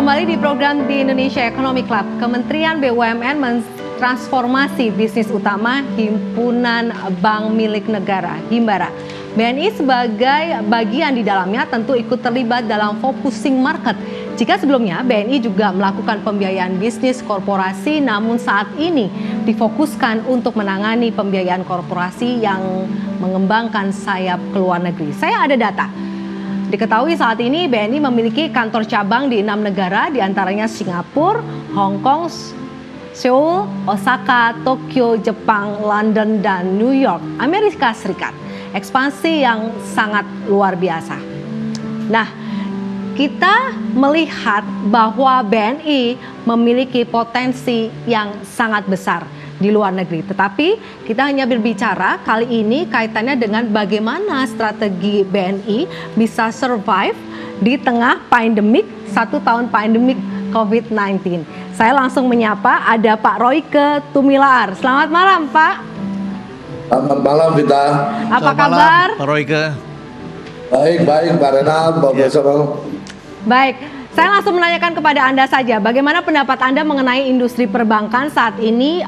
kembali di program di Indonesia Economic Club. Kementerian BUMN mentransformasi bisnis utama Himpunan Bank Milik Negara, Himbara. BNI sebagai bagian di dalamnya tentu ikut terlibat dalam focusing market. Jika sebelumnya BNI juga melakukan pembiayaan bisnis korporasi, namun saat ini difokuskan untuk menangani pembiayaan korporasi yang mengembangkan sayap ke luar negeri. Saya ada data. Diketahui saat ini BNI memiliki kantor cabang di 6 negara, diantaranya Singapura, Hong Kong, Seoul, Osaka, Tokyo, Jepang, London, dan New York, Amerika Serikat. Ekspansi yang sangat luar biasa. Nah, kita melihat bahwa BNI memiliki potensi yang sangat besar di luar negeri. Tetapi kita hanya berbicara kali ini kaitannya dengan bagaimana strategi BNI bisa survive di tengah pandemik, 1 tahun pandemik COVID-19. Saya langsung menyapa ada Pak Royke Tumilaar. Selamat malam, Pak. Selamat malam, Vita. Apa kabar? Pak Royke. Baik, Pak Renal, Pak Besok. Baik. Saya langsung menanyakan kepada Anda saja, bagaimana pendapat Anda mengenai industri perbankan saat ini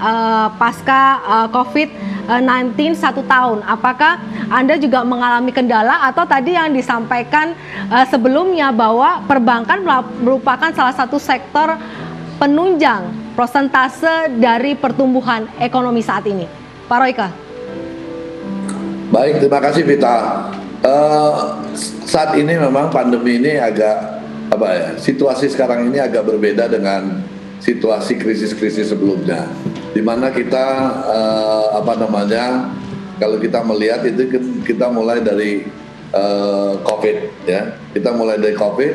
pasca COVID-19 1 tahun? Apakah Anda juga mengalami kendala atau tadi yang disampaikan sebelumnya bahwa perbankan merupakan salah satu sektor penunjang persentase dari pertumbuhan ekonomi saat ini? Pak Royke. Baik, terima kasih, Vita. Saat ini memang pandemi ini agak situasi sekarang ini agak berbeda dengan situasi krisis-krisis sebelumnya, di mana kita kalau kita melihat itu kita mulai dari COVID, ya, kita mulai dari COVID.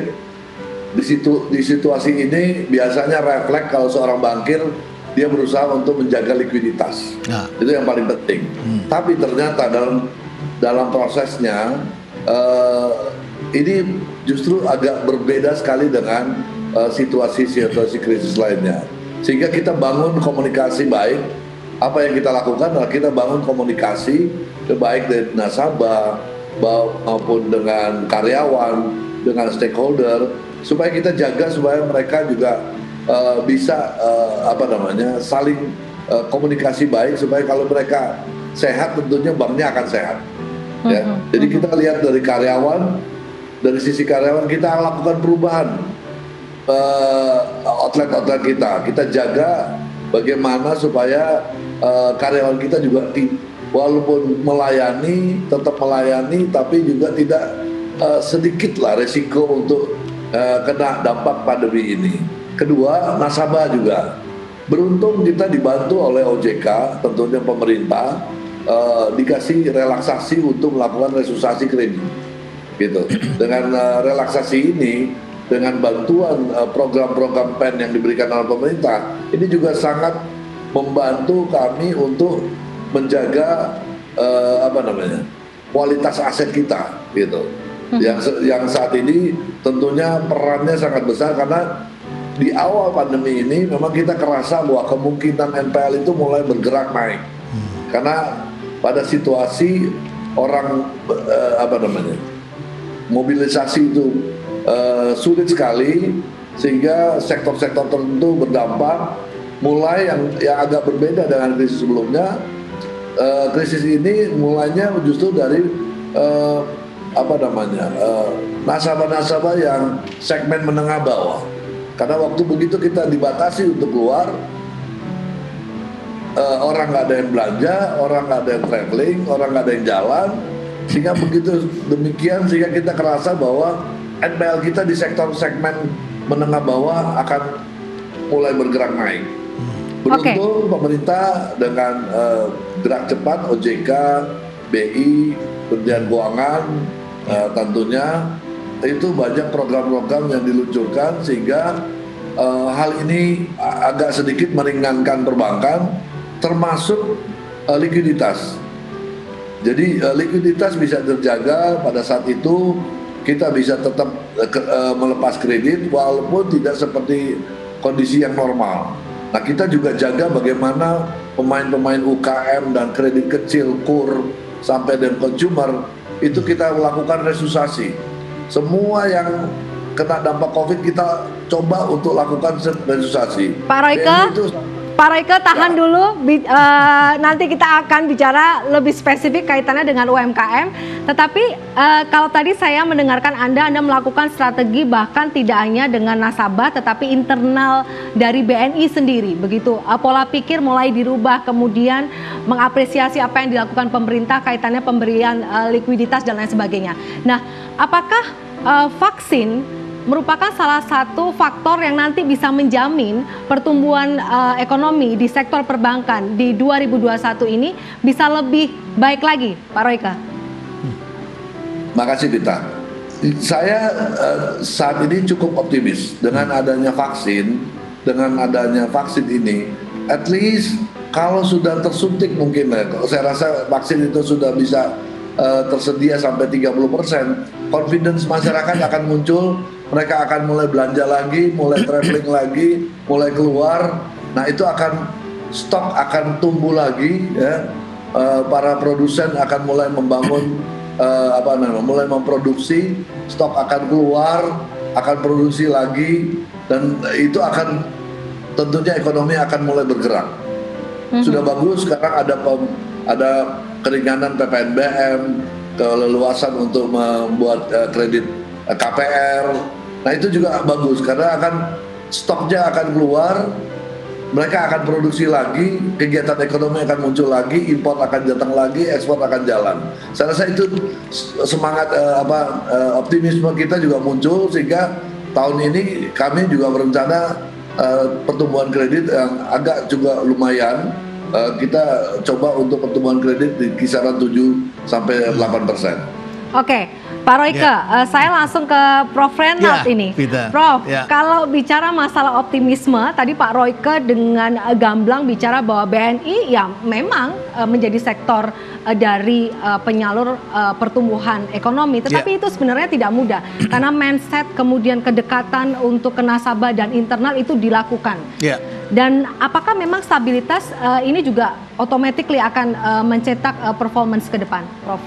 Di situasi ini biasanya refleks kalau seorang bankir dia berusaha untuk menjaga likuiditas, itu yang paling penting. Tapi ternyata dalam prosesnya ini justru agak berbeda sekali dengan situasi krisis lainnya. Sehingga kita bangun komunikasi baik. Apa yang kita lakukan adalah kita bangun komunikasi baik dari nasabah maupun dengan karyawan, dengan stakeholder, supaya kita jaga supaya mereka juga bisa saling komunikasi baik, supaya kalau mereka sehat tentunya banknya akan sehat. Ya. Jadi kita lihat dari karyawan, dari sisi karyawan kita lakukan perubahan outlet kita jaga bagaimana supaya karyawan kita juga walaupun tetap melayani tapi juga tidak sedikit lah resiko untuk kena dampak pandemi ini. Kedua, nasabah juga beruntung kita dibantu oleh OJK, tentunya pemerintah dikasih relaksasi untuk melakukan restrukturisasi kredit. Gitu. Dengan relaksasi ini, dengan bantuan program-program PEN yang diberikan oleh pemerintah, ini juga sangat membantu kami untuk menjaga kualitas aset kita, gitu. Yang saat ini tentunya perannya sangat besar karena di awal pandemi ini memang kita kerasa bahwa kemungkinan NPL itu mulai bergerak naik, karena pada situasi orang mobilisasi itu sulit sekali, sehingga sektor-sektor tertentu berdampak. Mulai yang agak berbeda dengan krisis sebelumnya, krisis ini mulainya justru dari nasabah-nasabah yang segmen menengah bawah. Karena waktu begitu kita dibatasi untuk keluar, orang nggak ada yang belanja, orang nggak ada yang traveling, orang nggak ada yang jalan. Sehingga begitu demikian, sehingga kita kerasa bahwa NPL kita di sektor segmen menengah bawah akan mulai bergerak naik. Beruntung pemerintah dengan gerak cepat, OJK, BI, Kementerian Keuangan, tentunya itu banyak program-program yang diluncurkan sehingga hal ini agak sedikit meringankan perbankan, termasuk likuiditas. Jadi likuiditas bisa terjaga. Pada saat itu kita bisa tetap melepas kredit walaupun tidak seperti kondisi yang normal. Nah, kita juga jaga bagaimana pemain-pemain UKM dan kredit kecil, KUR, sampai dan consumer, itu kita melakukan restrukturisasi. Semua yang kena dampak COVID kita coba untuk lakukan restrukturisasi. Pak Royke, Pak Royke tahan dulu, nanti kita akan bicara lebih spesifik kaitannya dengan UMKM. Tetapi kalau tadi saya mendengarkan Anda melakukan strategi bahkan tidak hanya dengan nasabah tetapi internal dari BNI sendiri, begitu. Pola pikir mulai dirubah, kemudian mengapresiasi apa yang dilakukan pemerintah kaitannya pemberian likuiditas dan lain sebagainya. Nah, apakah vaksin merupakan salah satu faktor yang nanti bisa menjamin pertumbuhan ekonomi di sektor perbankan di 2021 ini bisa lebih baik lagi, Pak Royke? Makasih Vita. Saya saat ini cukup optimis dengan adanya vaksin, ini, at least kalau sudah tersuntik mungkin, saya rasa vaksin itu sudah bisa tersedia sampai 30%, confidence masyarakat akan muncul, mereka akan mulai belanja lagi, mulai traveling lagi, mulai keluar. Nah itu stok akan tumbuh lagi, ya. Para produsen akan mulai membangun mulai memproduksi, stok akan keluar, akan produksi lagi, dan itu akan tentunya ekonomi akan mulai bergerak. Sudah bagus sekarang ada keringanan PPNBM, keleluasan untuk membuat kredit KPR. Nah itu juga bagus karena stoknya akan keluar, mereka akan produksi lagi, kegiatan ekonomi akan muncul lagi, import akan datang lagi, ekspor akan jalan. Saya rasa itu semangat optimisme kita juga muncul sehingga tahun ini kami juga berencana pertumbuhan kredit yang agak juga lumayan. Kita coba untuk pertumbuhan kredit di kisaran 7-8%. Oke, Pak Royke, saya langsung ke Prof Renald ini. Prof, kalau bicara masalah optimisme, tadi Pak Royke dengan gamblang bicara bahwa BNI ya memang menjadi sektor dari penyalur pertumbuhan ekonomi. Tetapi itu sebenarnya tidak mudah karena mindset kemudian kedekatan untuk ke nasabah dan internal itu dilakukan. Dan apakah memang stabilitas ini juga automatically akan mencetak performance ke depan, Prof?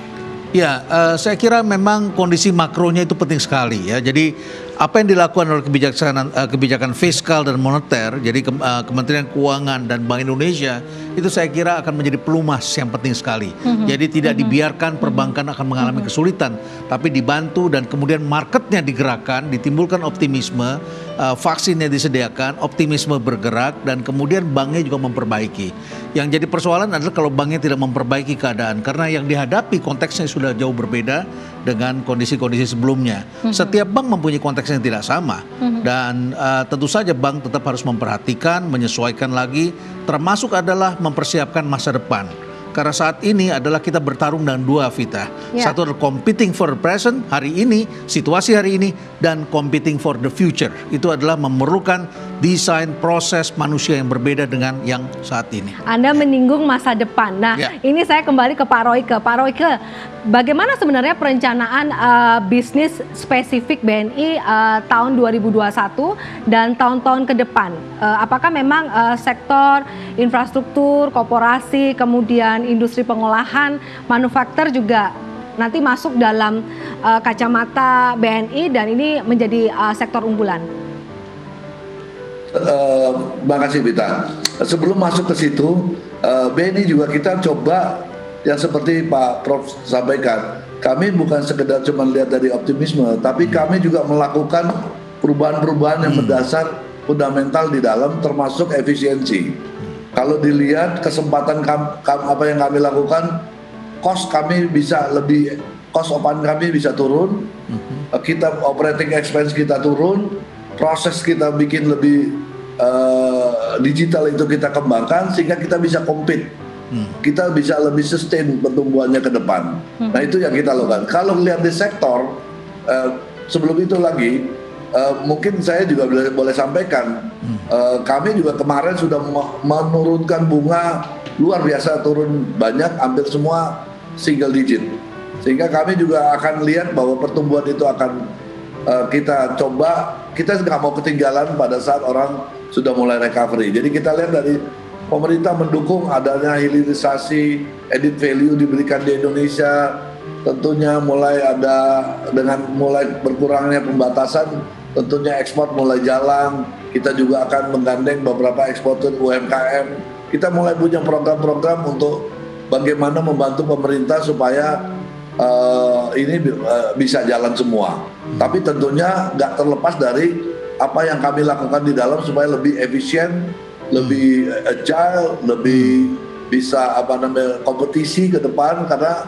Ya, saya kira memang kondisi makronya itu penting sekali ya. Jadi apa yang dilakukan oleh kebijakan fiskal dan moneter, jadi Kementerian Keuangan dan Bank Indonesia itu saya kira akan menjadi pelumas yang penting sekali. Jadi tidak dibiarkan perbankan akan mengalami kesulitan, tapi dibantu dan kemudian marketnya digerakkan, ditimbulkan optimisme, vaksinnya disediakan, optimisme bergerak, dan kemudian banknya juga memperbaiki. Yang jadi persoalan adalah kalau banknya tidak memperbaiki keadaan, karena yang dihadapi konteksnya sudah jauh berbeda dengan kondisi-kondisi sebelumnya. Setiap bank mempunyai konteks yang tidak sama, dan tentu saja bank tetap harus memperhatikan, menyesuaikan lagi, termasuk adalah mempersiapkan masa depan. Karena saat ini adalah kita bertarung dengan dua, Vita. Satu adalah competing for the present, hari ini, situasi hari ini, dan competing for the future. Itu adalah memerlukan desain proses manusia yang berbeda dengan yang saat ini. Anda menyinggung masa depan. Nah, ini saya kembali ke Pak Royke. Pak Royke, bagaimana sebenarnya perencanaan bisnis spesifik BNI tahun 2021 dan tahun-tahun ke depan? Apakah memang sektor infrastruktur, korporasi, kemudian industri pengolahan, manufaktur juga nanti masuk dalam kacamata BNI dan ini menjadi sektor unggulan? Makasih Bita. Sebelum masuk ke situ, BNI juga kita coba yang seperti Pak Prof sampaikan. Kami bukan sekedar cuma lihat dari optimisme, tapi kami juga melakukan perubahan-perubahan yang mendasar fundamental di dalam, termasuk efisiensi. Kalau dilihat kesempatan apa yang kami lakukan, cost kami bisa lebih, cost opan kami bisa turun, kita operating expense kita turun, proses kita bikin lebih digital itu kita kembangkan sehingga kita bisa compete, kita bisa lebih sustain pertumbuhannya ke depan. Nah itu yang kita lakukan. Kalau lihat di sektor, sebelum itu lagi, mungkin saya juga boleh sampaikan, kami juga kemarin sudah menurunkan bunga luar biasa, turun banyak, hampir semua single digit. Sehingga kami juga akan lihat bahwa pertumbuhan itu akan kita coba, kita nggak mau ketinggalan pada saat orang sudah mulai recovery. Jadi kita lihat dari pemerintah mendukung adanya hilirisasi, added value diberikan di Indonesia. Tentunya mulai ada dengan mulai berkurangnya pembatasan, tentunya ekspor mulai jalan. Kita juga akan menggandeng beberapa eksportir UMKM. Kita mulai punya program-program untuk bagaimana membantu pemerintah supaya ini bisa jalan semua. Tapi tentunya nggak terlepas dari apa yang kami lakukan di dalam supaya lebih efisien, lebih agile, lebih bisa kompetisi ke depan, karena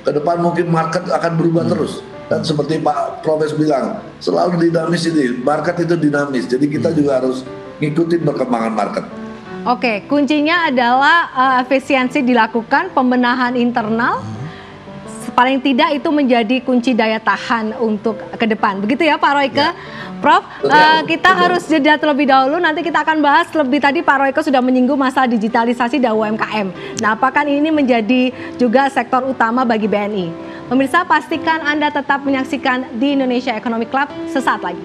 ke depan mungkin market akan berubah terus. Dan seperti Pak Profes bilang, selalu dinamis ini, market itu dinamis. Jadi kita juga harus ngikutin perkembangan market. Oke, kuncinya adalah efisiensi dilakukan, pembenahan internal. Paling tidak itu menjadi kunci daya tahan untuk ke depan. Begitu ya Pak Royke? Ya. Prof, kita harus jeda terlebih dahulu. Nanti kita akan bahas lebih. Tadi Pak Royke sudah menyinggung masalah digitalisasi dan UMKM. Nah, apakah ini menjadi juga sektor utama bagi BNI? Pemirsa, pastikan Anda tetap menyaksikan di Indonesia Economic Club sesaat lagi.